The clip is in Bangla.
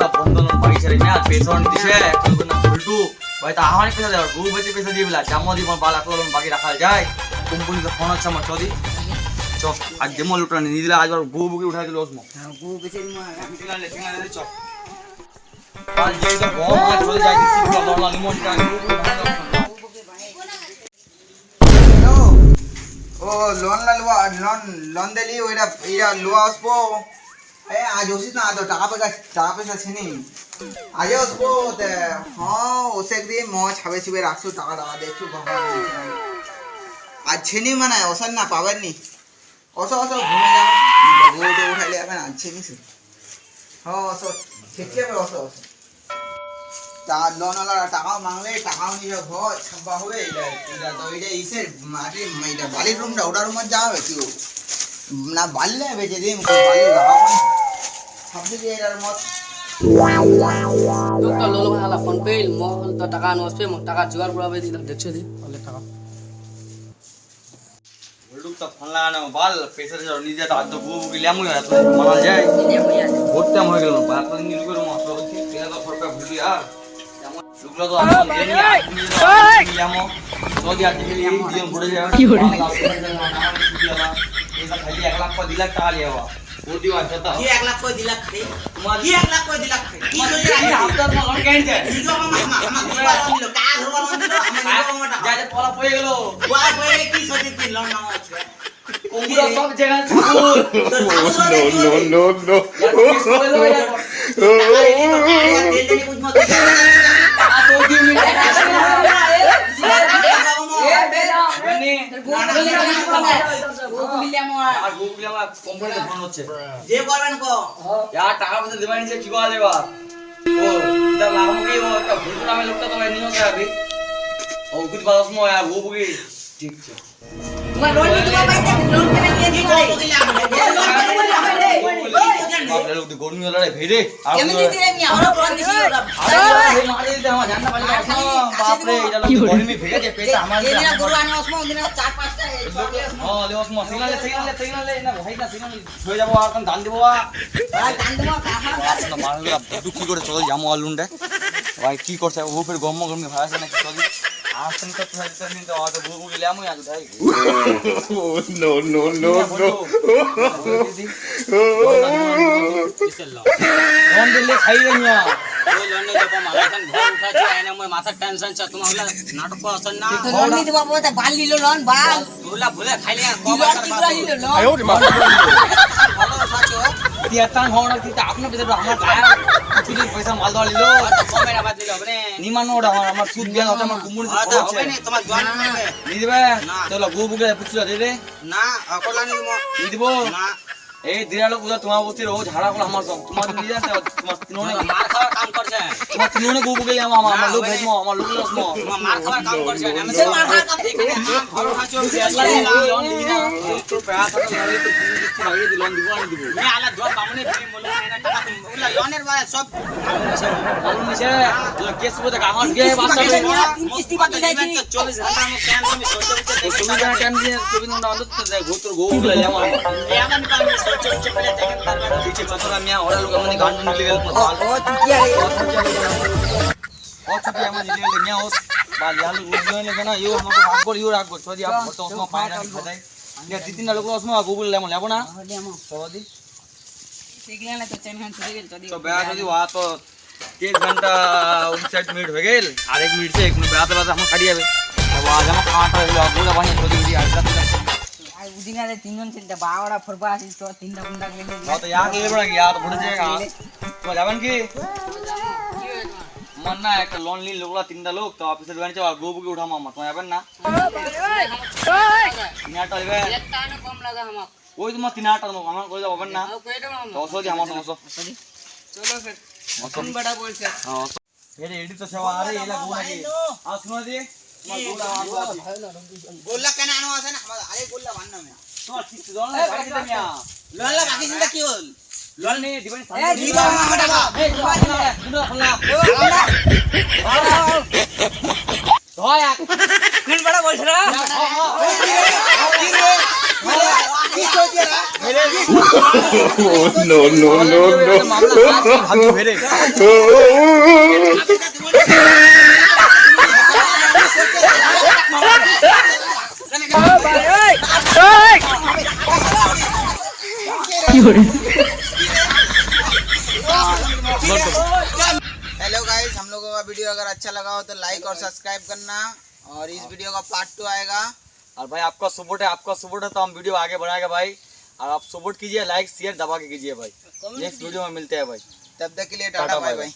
পুরা বন্ধন বাগিছে রে না পেছন দিছে একটু না উল্টু ভাই তা আমারই পেছা দেওয়ার গু বেঁচে পেছা দিয়ে বিলা জামো দিব বাল আকলন বাকি রাখা যায় কোম্পানিতে ফোন আছে আমার চদি চ আজ যেমন লুটা নিয়ে দিলা আজ গু বুকি উঠাই দিল ওসমো হ্যাঁ গু বেচে নিমা সিঙ্গালে চ আজ যে তো গম আজ চলে যায় দিছি পুরা লড়লা লিমন কা ও লোন লালवा লোন দেলি ওইটা ইয়া লুয়া আসবো ए आज उसी ना तो टाका पैसा छेनी आज उसको ते हां उसे एक दिन मौज छाबे छिबे राखसु टाका देखछु भगवान आज छेनी माने ओसन ना पावन नी ओसो ओसो घूमे जा गोटे उठाइले अपन आज छेनी से हां ओसो ठीके पे ओसो ता लोन वाला टाका मांगले टाका नी जो हो छबा हुए इला तो इले इसे माटी मैदा बाली रूम दा उडा रूम जावे कियो ना बाल्ले बेचे दिन को बाली लगावन सबसे एरार मत লোকটা লোলো ভালা ফোন পেল মহল তো টাকা নষ্ট মো টাকা জোগাড় করাবে দিলাম দেখছো দি বলে টাকা উল্টু তো ফোন লাগানো বাল পেছা যে নিজে তো আজ গু বুকি লেমু আর তো মানা যায় ভোটটা হয়ে গেল বাল তো নিল করে মত হচ্ছে তেলা তো ফরপা ভুলি আর যেমন শুক্লা তো আমি দেনি লেমু যদি আজ দিলি দিন পড়ে যায় কি হলো এইটা খালি 1 লাখ দিলা টাকা লিয়াবা ওটি আছে তা কি 1 লাখ কই দিলা খাই তোমার কি 1 লাখ কই দিলা খাই কি কই এই হাফতার মা লন কেন যায় কি গো মামা ঘুরবার দিল কা ঘুরবার দিল আমি টাকা যা যা পলা পড়ে গেল ওয়া কই কি সজি কি লোন নাও আছে কোমরা সব জায়গা no. যে করবেন কো টাকা পয়সা দেবা নিচে কি করা যাবে ও এটা লামকে ও একটা ভুল নামে লোকটা তো নিও যাবে ও কুছ বাস মো আর গো বুকি ঠিক আছে তোমার লোন নি তোমার বাইতে লোন কেন নিয়ে দিও বাপরে লোক গরমি হলা রে ভেড়ে আর কেমনে দিলে আমি আমরা লোন দিছি ওরা আরে মারি দে আমার জাননা পারি বাপরে এটা লোক গরমি ভেড়ে যে পেটা আমার এদিন গরু আনো অসমো দিন 4-5টা হ্যাঁ লে অসমো সিগনালে না ভাই না সিগনাল হয়ে যাব আর কোন ধান দেবো আর দান দেবো কাফা না মানুষরা দুঃখী করে চলে যামো আলুন্ডে ভাই কি করছে ও ফের গম্ম গম্মি ভাই আছে নাকি চলি আসন তো প্রশাসন নিতে আর তো বুবু গেলে আমি আজ ভাই no. লোন দিলে খাই না ওই লোনে যখন মালাখান ঘর উঠাছে এনে মই মাথার টেনশন আছে তোমার হলা নাটক আসন না লোন নি দেবো বলতে বাল নিল লোন বাল তোলা ভুলে খাইলে আর কি লোন কি করে নিল লোন ভালো সাচো তিয়াতান হওয়ার দিতে আপনার ভিতরে আমার গায় কিছু পয়সা মাল দেওয়া নিল কমের আবার দিলে হবে না নিমানো ওটা আমার সুদ দেওয়া হচ্ছে আমার কুমুর হবে না তোমার জোয়ান নেবে নিয়ে দিবে চলো গো বুকে পুছলা দে দে না অকলা নি দিমো নিয়ে দিব না এই দিরালো পূজা তোমার প্রতি রোজ ঝাড়া করে আমার সব তোমার নিয়ে যাচ্ছে তোমার তিননে মার খাওয়ার কাম করছে তোমার তিননে গো বুকে আমার লোক ভেজমো আমার লোক লসমো তোমার মার খাওয়ার কাম করছে আমি সে মার খাওয়ার কাম ঘর উঠাছো লোন দিই না তো পেয়াস আছে ধরে তো কিছু ভাগিয়ে দি লোন দিব আমি দিব আমি আলা জব বামনে তুমি বলে না টাকা ওলা লোনের বারে সব মালুম নিছে কেস বতে কাগজ গে বাসা কিস্তি বাকি যাইছি 40 ঘন্টা আমি ক্যান আমি সহ্য করতে এই সুবিধা টাইম দিয়ে 24 ঘন্টা অন্তত যায় গোতর গো বুকে লে আমার এমন কাম সহ্য করতে পেলে দেখেন তারপরে দিছে কথা আমি ওরা লোক মানে গান নিলে গেল ও তুই কি আরে ও ছুটি আমার দিলে নিয়া ওস বা ইয়ালু উদ্যোগ নে না ইও আমাকে ভাগ কর ইও রাগ কর ছদি আপ তো ওসমা পায়না খাদাই ইয়া তিন লোক ওসমা গুগল লেমন লেবো না ছদি সিগলা না তো চেন হান চলে গেল যদি तो बैठ যদি ওয়া তো 1 ঘন্টা 59 মিনিট হয়ে গেল আর 1 মিনিট से 1 মিনিট বাদে বাদে हम খাড়ি যাবে अब आज हम खाटा হলো গোলা বানি ছদি দি আইতা আর উদিনালে তিনজন চিন্তা বাওড়া ফরবা আসিস তো তিনটা গুন্ডা গেলে तो यार ले बड़ा यार बढ़ जाएगा तो যাবেন কি मन ना एक लोन ली लोगला তিনটা লোক তো অফিসে বানি চল গো বুকে উঠাম আমরা তো যাবেন না নিয়াটা হবে একটানো কম লাগা আমাক ওই তোমার তিনটা আমার করে যাবেন না কই দেব তো সদি আমার সমস্যা চলো ফির কোন বড়া বলছে हां এর এডি তো সেবা আরে এলা গো নাকি আ শুনো দি তোমার গোলা আমার গোল্লা কেন আনো আছে না আরে গোল্লা বান্না মে তোমার কি দল না বাড়ি দিতে মিয়া লোলা বাকি চিন্তা কি হল লোন নে দিবেন এ দিবা আমার টাকা এই দুটো খোলা দয়া কোন বড়া বলছ না কি রে কি সোচিয়ে রা no, no, no, ভাগ্য ফেরে no. हेलो गाइस, हम लोगों का वीडियो अगर अच्छा लगा हो तो लाइक और सब्सक्राइब करना, और इस वीडियो का पार्ट 2 आएगा। और भाई आपका सपोर्ट है तो हम वीडियो आगे बढ़ाएंगे भाई। और आप सपोर्ट कीजिए, लाइक शेयर दबा के कीजिए भाई। नेक्स्ट वीडियो में मिलते हैं भाई। तब तक के लिए tata tata bye bye. Bye.